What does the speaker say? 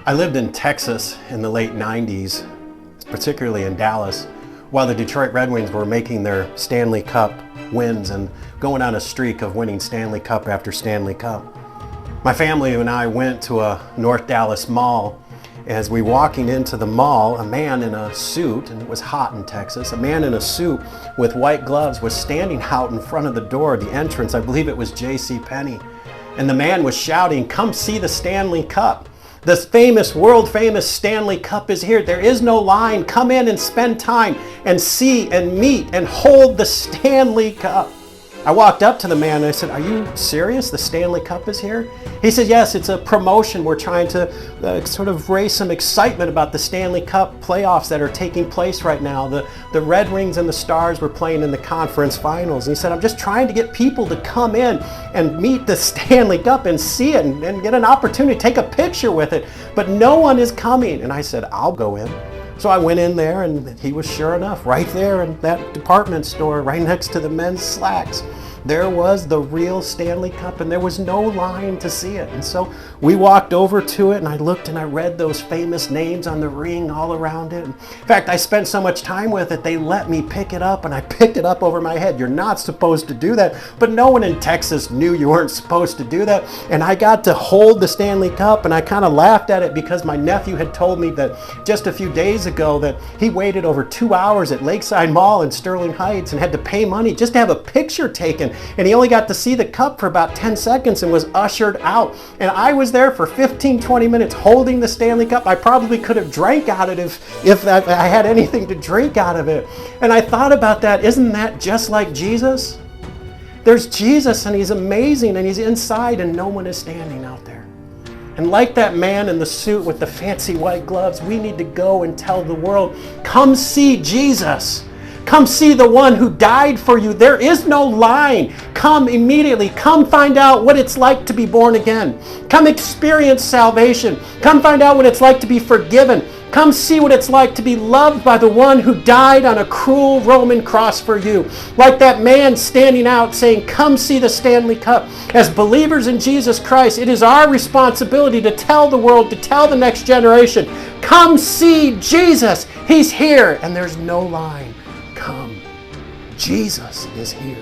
I lived in Texas in the late 90s, particularly in Dallas, while the Detroit Red Wings were making their Stanley Cup wins and going on a streak of winning Stanley Cup after Stanley Cup. My family and I went to a North Dallas mall. As we walking into the mall, a man in a suit, and it was hot in Texas, a man in a suit with white gloves was standing out in front of the door, the entrance. I believe it was J.C. Penney. And the man was shouting, "Come see the Stanley Cup. This famous, world famous Stanley Cup is here. There is no line. Come in and spend time and see and meet and hold the Stanley Cup." I walked up to the man and I said, "Are you serious? The Stanley Cup is here?" He said, "Yes, it's a promotion. We're trying to sort of raise some excitement about the Stanley Cup playoffs that are taking place right now. The Red Wings and the Stars were playing in the conference finals." And he said, "I'm just trying to get people to come in and meet the Stanley Cup and see it and get an opportunity to take a picture with it. But no one is coming." And I said, "I'll go in." So I went in there, and he was sure enough right there in that department store right next to the men's slacks. There was the real Stanley Cup, and there was no line to see it. And so we walked over to it, and I looked and I read those famous names on the ring all around it. In fact, I spent so much time with it, they let me pick it up, and I picked it up over my head. You're not supposed to do that, but no one in Texas knew you weren't supposed to do that. And I got to hold the Stanley Cup, and I kind of laughed at it because my nephew had told me that just a few days ago that he waited over 2 hours at Lakeside Mall in Sterling Heights and had to pay money just to have a picture taken. And he only got to see the cup for about 10 seconds and was ushered out. And I was there for 15, 20 minutes holding the Stanley Cup. I probably could have drank out of it if I had anything to drink out of it. And I thought about that. Isn't that just like Jesus? There's Jesus, and he's amazing, and he's inside, and no one is standing out there. And like that man in the suit with the fancy white gloves, we need to go and tell the world, come see Jesus. Come see the one who died for you. There is no line. Come immediately. Come find out what it's like to be born again. Come experience salvation. Come find out what it's like to be forgiven. Come see what it's like to be loved by the one who died on a cruel Roman cross for you. Like that man standing out saying, "Come see the Stanley Cup." As believers in Jesus Christ, it is our responsibility to tell the world, to tell the next generation, come see Jesus. He's here, and there's no line. Come. Jesus is here.